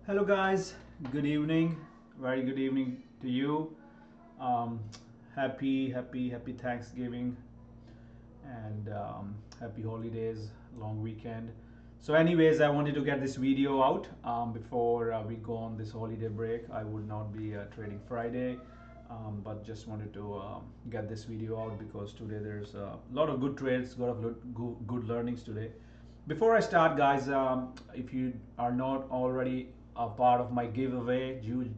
Hello guys, good evening, very good evening to you. um, happy Thanksgiving and happy holidays, long weekend. So anyways, I wanted to get this video out before we go on this holiday break. I would not be trading Friday, but just wanted to get this video out because today there's a lot of good trades, a lot of good learnings today. Before I start, guys, if you are not already a part of my giveaway, you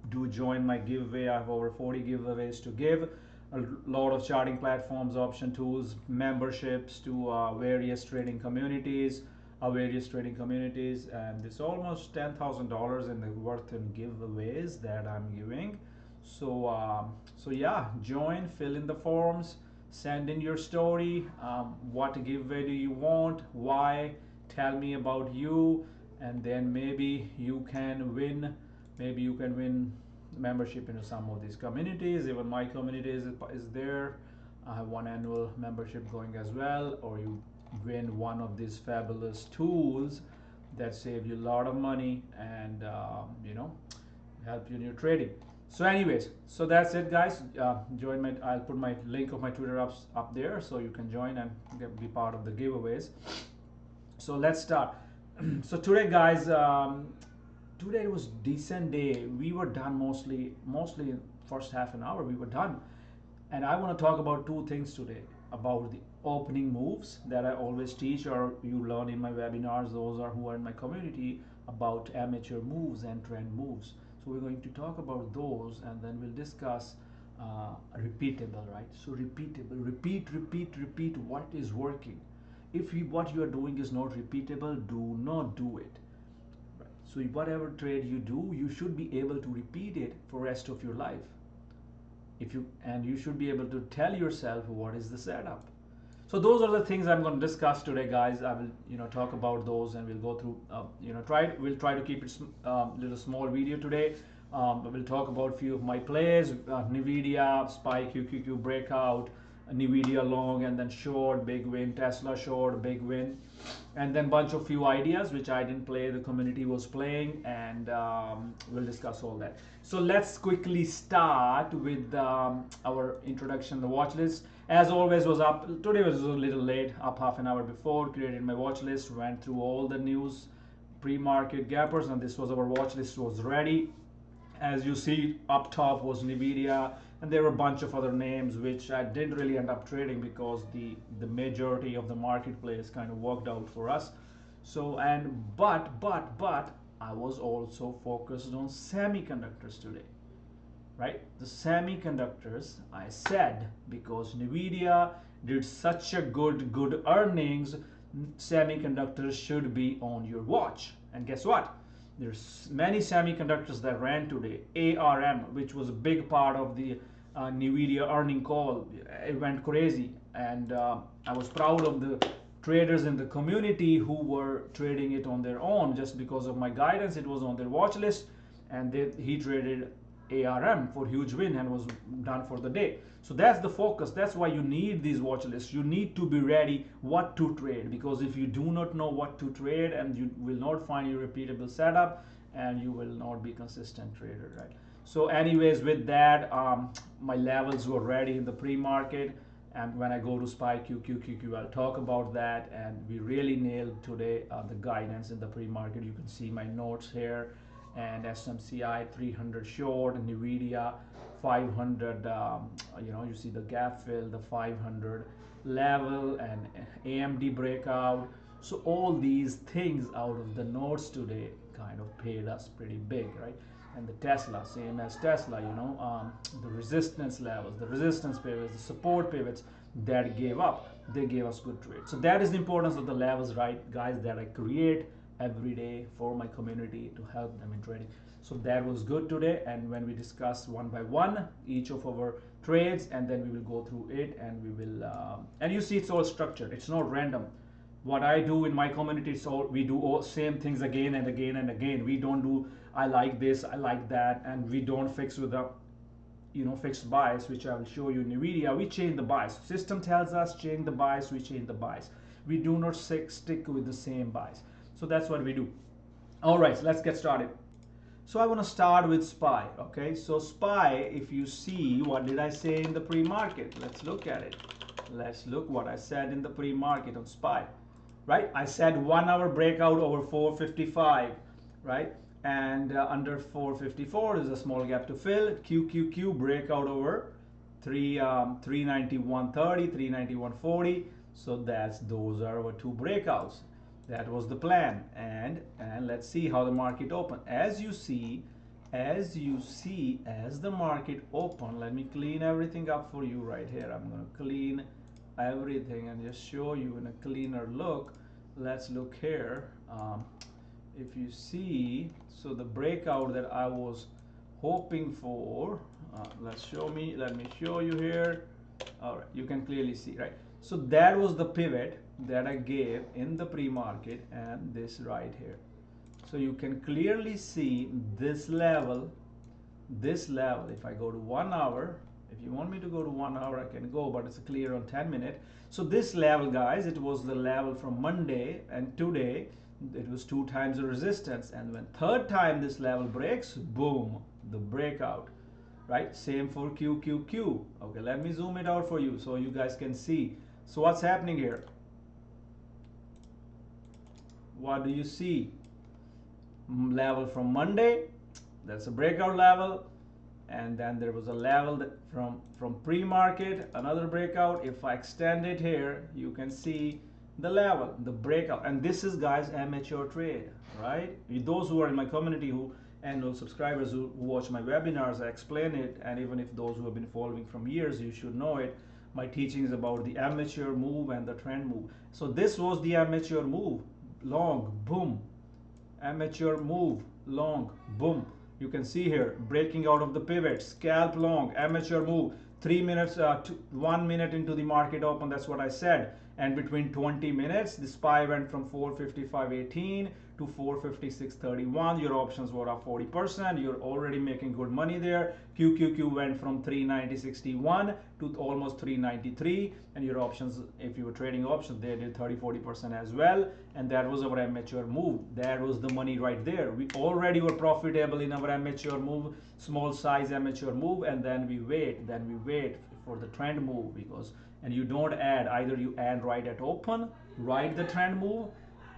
do join my giveaway. I have over 40 giveaways to give. A lot of charting platforms, option tools, memberships to various trading communities, and it's almost $10,000 in the worth in giveaways that I'm giving. So yeah, join, fill in the forms, send in your story. What giveaway do you want? Why? Tell me about you, and then maybe you can win. Maybe you can win membership into some of these communities. Even my community is there. I have one annual membership going as well, or you win one of these fabulous tools that save you a lot of money and help you in your trading. So anyways, so that's it, guys. Join my, I'll put my link of my Twitter up there so you can join and be part of the giveaways. So let's start. So today, guys, today was decent day. We were done mostly first half an hour we were done, and I want to talk about two things today: about the opening moves that I always teach, or you learn in my webinars, those are who are in my community, about amateur moves and trend moves. So we're going to talk about those, and then we'll discuss repeatable, right? So repeatable, repeat what is working. If what you are doing is not repeatable, do not do it. Right. So whatever trade you do, you should be able to repeat it for rest of your life. You should be able to tell yourself what is the setup. So those are the things I'm going to discuss today, guys. I will talk about those, and we'll go through we'll try to keep it little small video today. We'll talk about a few of my plays: NVDA spike, QQQ breakout, NVDA long, and then short, big win, Tesla short, big win, and then bunch of few ideas which I didn't play, the community was playing, and we'll discuss all that. So let's quickly start with our introduction. The watch list, as always, was up. Today was a little late, up half an hour before. Created my watch list, went through all the news, pre-market gappers, and this was our watch list was ready. As you see, up top was NVIDIA, and there were a bunch of other names which I didn't really end up trading because the majority of the marketplace kind of worked out for us. So, but I was also focused on semiconductors today, right? The semiconductors, I said, because NVIDIA did such a good earnings, semiconductors should be on your watch. And guess what? There's many semiconductors that ran today. ARM, which was a big part of the NVIDIA earning call, it went crazy, and I was proud of the traders in the community who were trading it on their own. Just because of my guidance, it was on their watch list, and he traded ARM for huge win and was done for the day. So that's the focus. That's why you need these watch lists. You need to be ready what to trade, because if you do not know what to trade, and you will not find your repeatable setup, and you will not be consistent trader, right? So anyways, with that, my levels were ready in the pre-market, and when I go to spike QQQ, I'll talk about that. And we really nailed today the guidance in the pre-market. You can see my notes here, and SMCI 300 short, NVIDIA 500, you see the gap fill, the 500 level, and AMD breakout. So all these things out of the notes today kind of paid us pretty big, right? And the Tesla, same as Tesla, the resistance levels, the resistance pivots, the support pivots that gave up, they gave us good trades. So that is the importance of the levels, right, guys, that I create every day for my community to help them in trading. So that was good today, and when we discuss one by one each of our trades, and then we will go through it, and we will and you see it's all structured, it's not random. What I do in my community is all, we do all same things again and again and again. We don't do I like this, I like that, and we don't fix with a fixed bias, which I will show you in NVIDIA. We change the bias. System tells us change the bias, we change the bias. We do not stick with the same bias. So that's what we do. All right, so let's get started. So I want to start with SPY. Okay, so SPY, if you see, what did I say in the pre-market? Let's look at it. Let's look what I said in the pre-market on SPY. Right, I said 1 hour breakout over 455, right, and under 454 is a small gap to fill. QQQ breakout over 391.30, 391.40. So those are our two breakouts. That was the plan. And let's see how the market opened. As you see, as the market opened, let me clean everything up for you right here. I'm going to clean everything and just show you in a cleaner look. Let's look here. If you see, so the breakout that I was hoping for, let me show you here. All right, you can clearly see, right? So that was the pivot that I gave in the pre-market, and this right here. So you can clearly see this level. If I go to 1 hour, if you want me to go to 1 hour, I can go, but it's clear on 10-minute. So this level, guys, it was the level from Monday, and today it was 2 times the resistance. And when third time this level breaks, boom, the breakout, right? Same for QQQ. Okay, let me zoom it out for you so you guys can see. So what's happening here? What do you see? Level from Monday, that's a breakout level. And then there was a level that from pre-market, another breakout. If I extend it here, you can see the level, the breakout. And this is, guys, amateur trade, right? Those who are in my community and those subscribers who watch my webinars, I explain it. And even if those who have been following from years, you should know it. My teachings about the amateur move and the trend move. So this was the amateur move, long, boom. Amateur move, long, boom. You can see here, breaking out of the pivot, scalp long, amateur move, 3 minutes, 1 minute into the market open, that's what I said. And between 20 minutes, the SPY went from 455.18 to 456.31. Your options were up 40%. You're already making good money there. QQQ went from 390.61 to almost 393. And your options, if you were trading options, they did 30-40% as well. And that was our amateur move. That was the money right there. We already were profitable in our amateur move, small size amateur move. And then we wait for the trend move, because and you don't add, either you add right at open, right the trend move.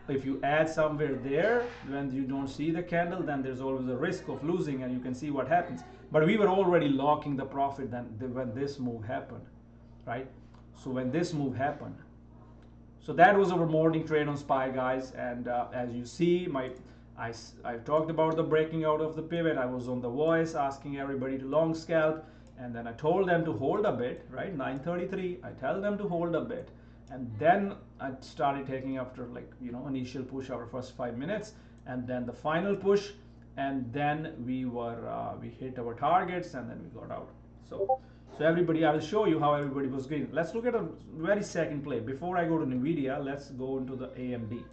If you add somewhere there when you don't see the candle, then there's always a risk of losing, and you can see what happens. But we were already locking the profit when this move happened, right? So when this move happened, so that was our morning trade on SPY, guys. And as you see, I talked about the breaking out of the pivot. I was on the voice asking everybody to long scalp. And then I told them to hold a bit, right? 9:33, I tell them to hold a bit. And then I started taking after, like, initial push our first 5 minutes, and then the final push, and then we hit our targets, and then we got out. So everybody, I will show you how everybody was green. Let's look at a very second play. Before I go to NVIDIA, let's go into the AMD.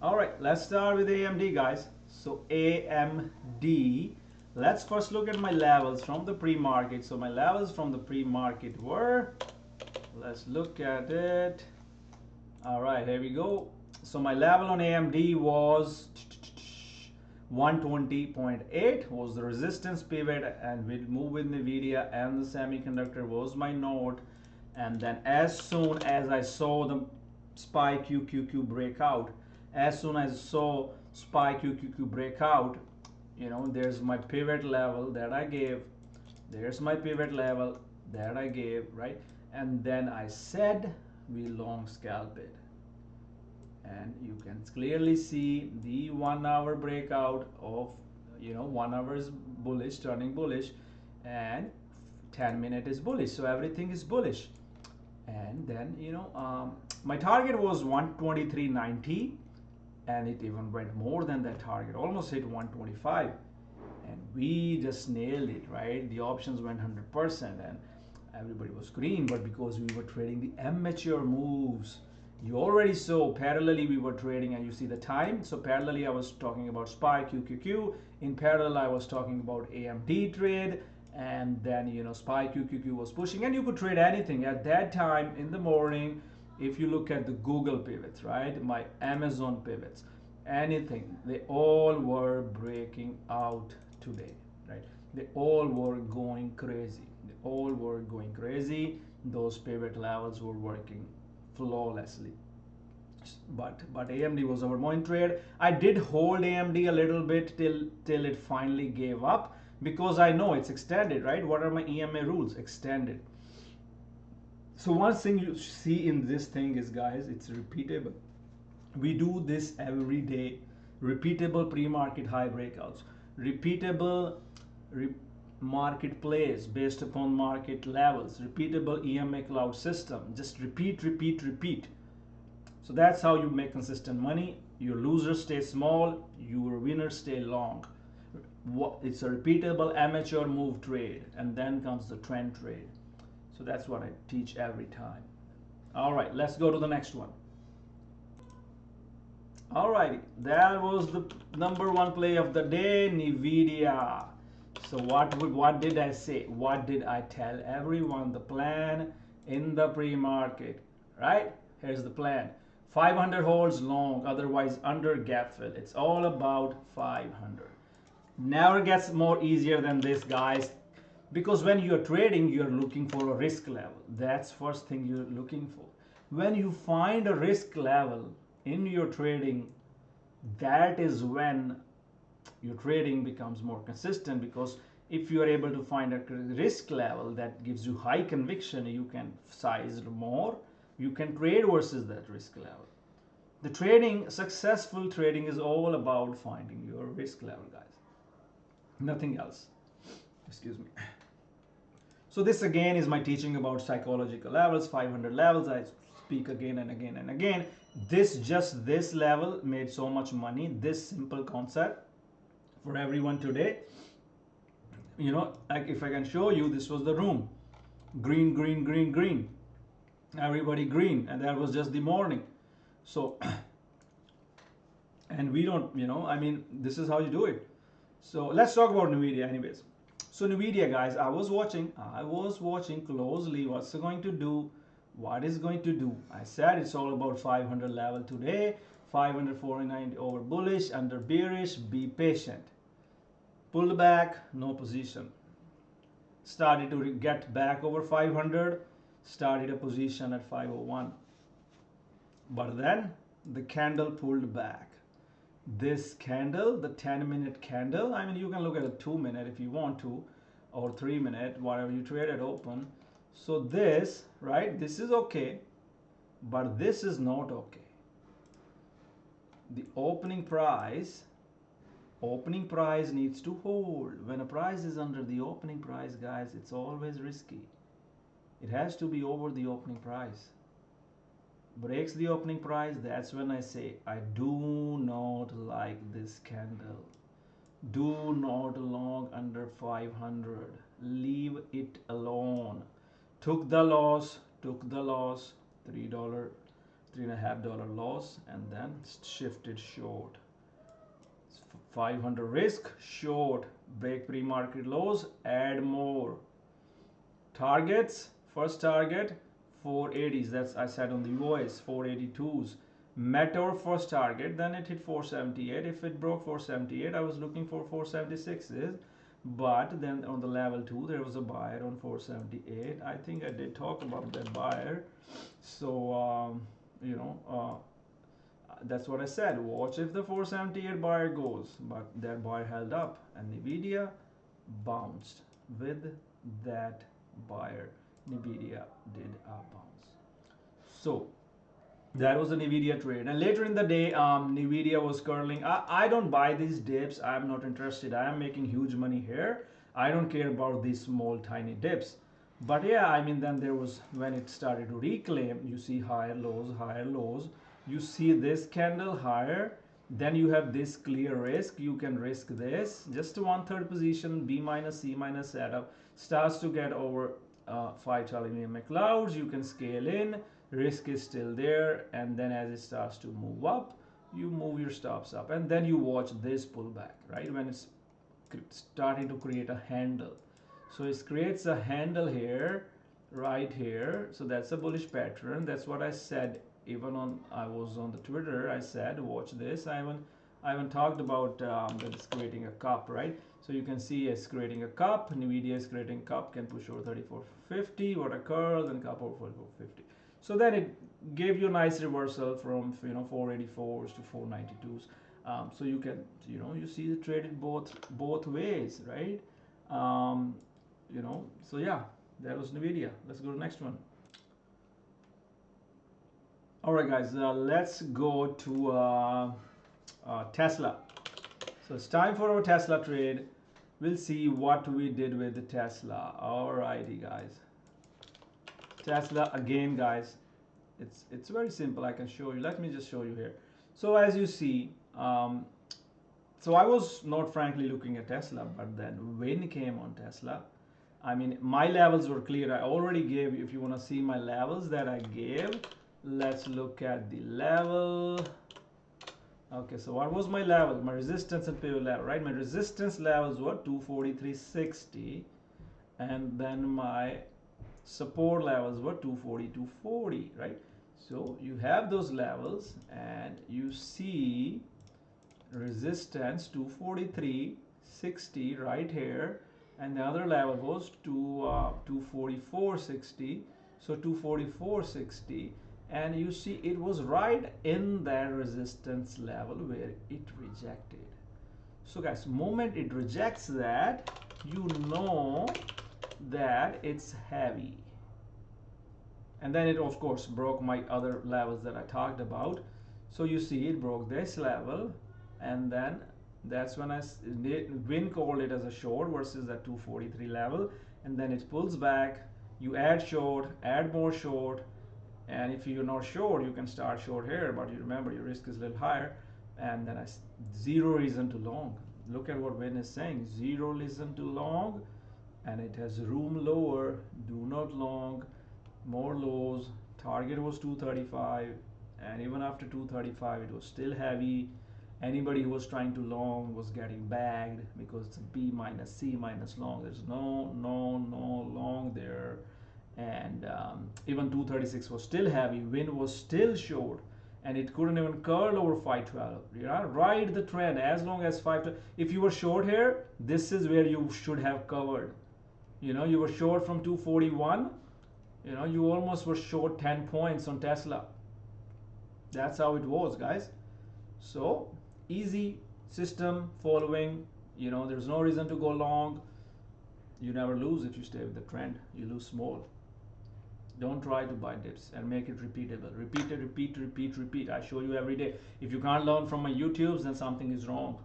All right, let's start with AMD, guys. So AMD, let's first look at my levels from the pre-market. So my levels from the pre-market were, let's look at it. All right, here we go. So my level on AMD was 120.8 was the resistance pivot, and we'll move with NVIDIA, and the semiconductor was my node. And then as soon as I saw the SPY QQQ breakout, as soon as I saw SPY QQQ breakout, there's my pivot level that I gave. There's my pivot level that I gave, right? And then I said we long scalp it. And you can clearly see the 1 hour breakout of, 1 hour is bullish, turning bullish, and 10-minute is bullish. So everything is bullish. And then, my target was 123.90. And it even went more than that target, almost hit 125, and we just nailed it, right? The options went 100%, and everybody was green. But because we were trading the amateur moves, you already saw parallelly we were trading, and you see the time. So parallelly I was talking about SPY QQQ, in parallel I was talking about AMD trade, and then SPY QQQ was pushing, and you could trade anything at that time in the morning. If you look at the Google pivots, right, my Amazon pivots, anything, they all were breaking out today, right? They all were going crazy. They all were going crazy. Those pivot levels were working flawlessly. But AMD was our main trade. I did hold AMD a little bit till it finally gave up, because I know it's extended, right? What are my EMA rules? Extended. So one thing you see in this thing is, guys, it's repeatable. We do this every day. Repeatable pre-market high breakouts, repeatable market plays based upon market levels, repeatable EMA Clouds System. Just repeat, repeat, repeat. So that's how you make consistent money. Your losers stay small, your winners stay long. It's a repeatable amateur move trade, and then comes the trend trade. So that's what I teach every time. All right, let's go to the next one. Alrighty, that was the number one play of the day, NVIDIA. So what did I say? What did I tell everyone? The plan in the pre-market, right? Here's the plan. 500 holds long, otherwise under gap fill. It's all about 500. Never gets more easier than this, guys, because when you're trading, you're looking for a risk level. That's first thing you're looking for. When you find a risk level in your trading, that is when your trading becomes more consistent, because if you are able to find a risk level that gives you high conviction, you can size more, you can trade versus that risk level. The trading, successful trading, is all about finding your risk level, guys. Nothing else. Excuse me. So this again is my teaching about psychological levels, 500 levels. I speak again and again and again. This level made so much money. This simple concept for everyone today. You know, like if I can show you, this was the room. Green, green, green, green. Everybody green, and that was just the morning. So, and we don't, you know, I mean, this is how you do it. So let's talk about NVIDIA anyways. So NVIDIA, guys, I was watching closely what's it going to do, what is going to do. I said it's all about 500 level today, 549 over bullish, under bearish, be patient. Pulled back, no position. Started to get back over 500, started a position at 501. But then the candle pulled back. This candle, the 10-minute candle, I mean, you can look at a 2-minute if you want to, or 3-minute, whatever you trade at open. So this, right, this is okay, but this is not okay. The opening price needs to hold. When a price is under the opening price, guys, it's always risky. It has to be over the opening price. Breaks the opening price, that's when I say I do not like this candle. Do not long under 500. Leave it alone. Took the loss, $3, $3.50 loss, and then shifted short. 500 risk, short, break pre-market lows, add more. Targets, first target 480s, that's I said on the voice, 482s. Met our first target, then it hit 478. If it broke 478, I was looking for 476s, but then on the level 2 there was a buyer on 478. I think I did talk about that buyer. So you know, that's what I said. Watch if the 478 buyer goes, but that buyer held up, and NVIDIA bounced with that buyer. NVIDIA did a bounce. So that was the NVIDIA trade, and later in the day, NVIDIA was curling. I don't buy these dips. I'm not interested. I am making huge money here. I don't care about these small tiny dips. But yeah, I mean, then there was, when it started to reclaim, you see higher lows, higher lows. You see this candle higher, then you have this clear risk. You can risk this, just 1/3 position, B minus, C minus setup, starts to get over 5 telling EMA clouds. You can scale in, risk is still there, and then as it starts to move up, you move your stops up, and then you watch this pullback, right? When it's starting to create a handle. So it creates a handle here, right here. So that's a bullish pattern. That's what I said. Even on, I was on the Twitter, I said, watch this. I haven't talked about that it's creating a cup, right? So you can see it's creating a cup. NVIDIA is creating cup, can push over 3450. What a curl, then cup over 4450. So then it gave you a nice reversal from 484s to 492s. So you can you see the traded both ways, right? So yeah, that was NVIDIA. Let's go to the next one. All right, guys, let's go to Tesla. So it's time for our Tesla trade. We'll see what we did with the Tesla. Alrighty, guys. Tesla again, guys. It's very simple. I can show you. Let me just show you here. So as you see, so I was not frankly looking at Tesla, but then Win came on Tesla. I mean, my levels were clear. I already gave you, if you want to see my levels that I gave, let's look at the level. Okay, so what was my level? My resistance and pivot level, right? My resistance levels were 243.60, and then my support levels were 240, right? So you have those levels, and you see resistance 243.60 right here, and the other level was 244.60. So 244.60. And you see it was right in that resistance level where it rejected. So guys, moment it rejects that, you know that it's heavy. And then it of course broke my other levels that I talked about. So you see it broke this level, and then that's when Win called it as a short versus that 243 level, and then it pulls back. You add short, add more short. And if you're not short, you can start short here, but you remember your risk is a little higher. And then zero reason to long. Look at what Win is saying, zero reason to long, and it has room lower, do not long, more lows. Target was 235, and even after 235 it was still heavy. Anybody who was trying to long was getting bagged because it's a B minus C minus long. There's no long there. And even 236 was still heavy. Win was still short, and it couldn't even curl over 512. Ride the trend as long as 512. If you were short here, this is where you should have covered. You were short from 241. You almost were short 10 points on Tesla. That's how it was, guys. So easy system following. There's no reason to go long. You never lose if you stay with the trend. You lose small. Don't try to buy dips, and make it repeatable. Repeat it, repeat. I show you every day. If you can't learn from my YouTubes, then something is wrong.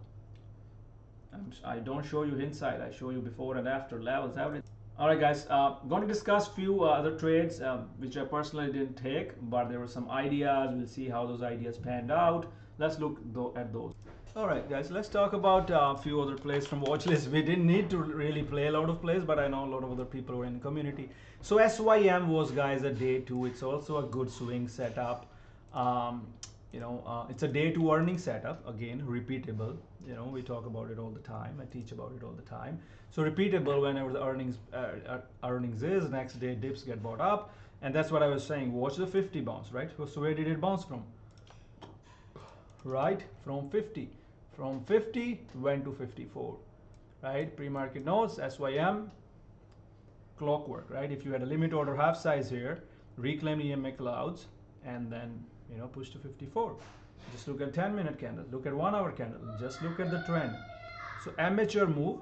I don't show you inside. I show you before and after levels, everything. All right, guys. Going to discuss few other trades which I personally didn't take, but there were some ideas. We'll see how those ideas panned out. Let's look at those. All right, guys, let's talk about a few other plays from watchlist. We didn't need to really play a lot of plays, but I know a lot of other people were in the community. So SYM was, guys, a day two. It's also a good swing setup. It's a day two earning setup. Again, repeatable. We talk about it all the time. I teach about it all the time. So repeatable whenever the earnings is. Next day dips get bought up, and that's what I was saying. Watch the 50 bounce, right? So where did it bounce from? Right from 50. From 50 went to 54, right? Pre-market notes, SYM, clockwork, right? If you had a limit order half size here, reclaim EMA Clouds, and then push to 54. Just look at 10-minute candle, look at 1 hour candle, just look at the trend. So amateur move,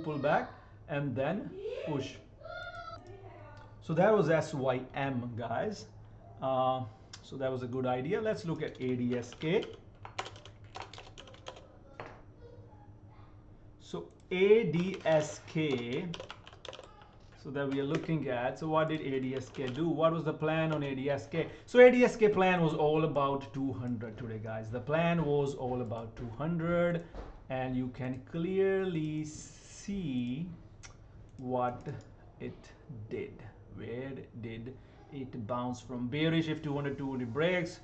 pull back, and then push. So that was SYM, guys. So that was a good idea. Let's look at ADSK. So ADSK, so that we are looking at. So what did ADSK do? What was the plan on ADSK? So ADSK plan was all about 200 today, guys. The plan was all about 200, and you can clearly see what it did. Where did it bounce from? Bearish if 200 breaks,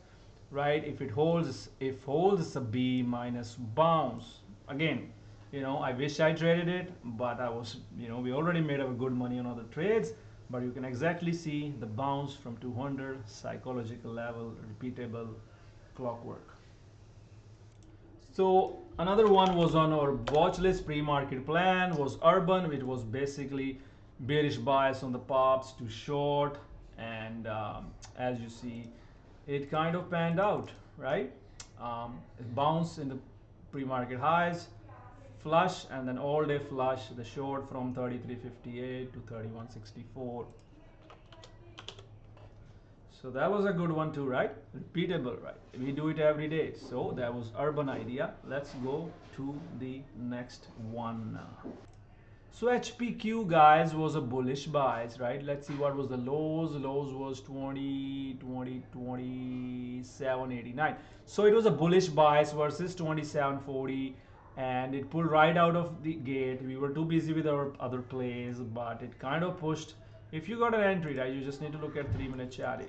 right? If it holds, it's a B minus bounce. Again, I wish I traded it, but I was, we already made up good money on other trades, but you can exactly see the bounce from 200, psychological level, repeatable, clockwork. So another one was on our watch list pre-market plan was Urban, which was basically bearish bias on the pops to short, and as you see, it kind of panned out, right? It bounced in the pre-market highs, flush, and then all day flush the short from 33.58 to 31.64. So that was a good one too, right? Repeatable, right? We do it every day. So that was Urban Idea. Let's go to the next one now. So HPQ, guys, was a bullish bias, right? Let's see what was the lows. Lows was 27.89. So it was a bullish bias versus 27.40, and it pulled right out of the gate. We were too busy with our other plays, but it kind of pushed. If you got an entry, right, you just need to look at 3-minute chart.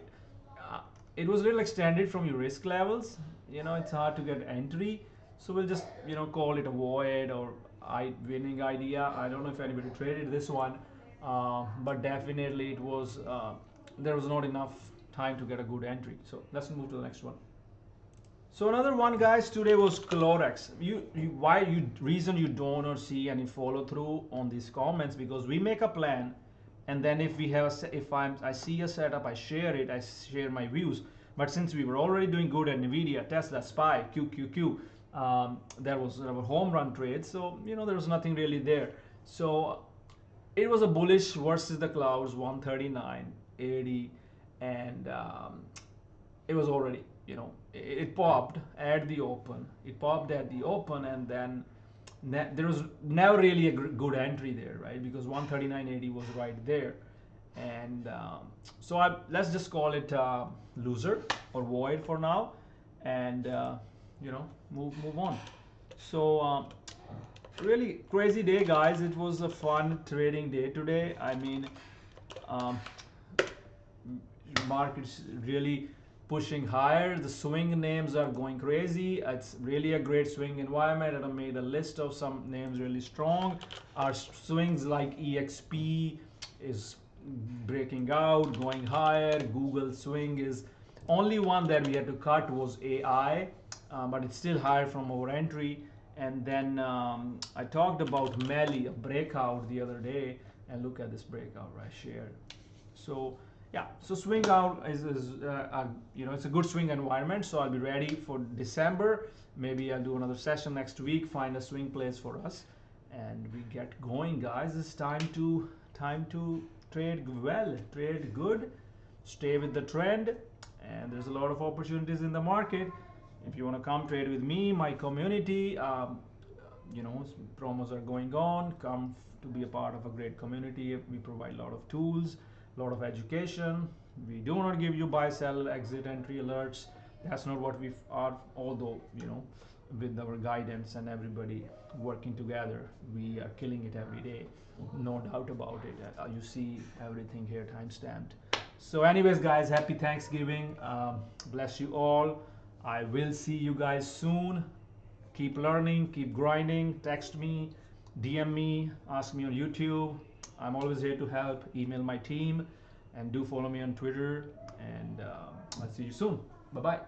It was a little extended from your risk levels. You know, it's hard to get entry, so we'll just, you know, call it a void or winning idea. I don't know if anybody traded this one, but definitely it was there was not enough time to get a good entry. So let's move to the next one. So another one, guys, today was CLX. Reason you don't see any follow through on these comments, because we make a plan, and then if we have I see a setup, I share it, I share my views. But since we were already doing good at NVIDIA, Tesla, SPY, QQQ, there was our home run trade, so you know there was nothing really there. So it was a bullish versus the clouds, 139.80, and it was already, you know, it popped at the open. It popped at the open, and then there was never really a good entry there, right? Because 139.80 was right there, and let's just call it loser or void for now, and you know, move on. So really crazy day, guys. It was a fun trading day today. I mean, markets really pushing higher. The swing names are going crazy. It's really a great swing environment, and I made a list of some names really strong. Our swings like EXP is breaking out, going higher. Google swing is only one that we had to cut was AI, but it's still higher from our entry. And then I talked about Melly, a breakout the other day, and look at this breakout right shared. So yeah, so swing out is you know, it's a good swing environment. So I'll be ready for December. Maybe I'll do another session next week, find a swing place for us, and we get going, guys. It's time to trade well, trade good, stay with the trend, and there's a lot of opportunities in the market. If you want to come trade with me, my community, you know, promos are going on. Come to be a part of a great community. We provide a lot of tools, a lot of education. We do not give you buy, sell, exit, entry alerts. That's not what we are, although, you know, with our guidance and everybody working together, we are killing it every day. No doubt about it. You see everything here timestamped. So anyways, guys, happy Thanksgiving. Bless you all. I will see you guys soon. Keep learning, keep grinding. Text me, DM me, ask me on YouTube. I'm always here to help. Email my team, and do follow me on Twitter, and I'll see you soon. Bye-bye.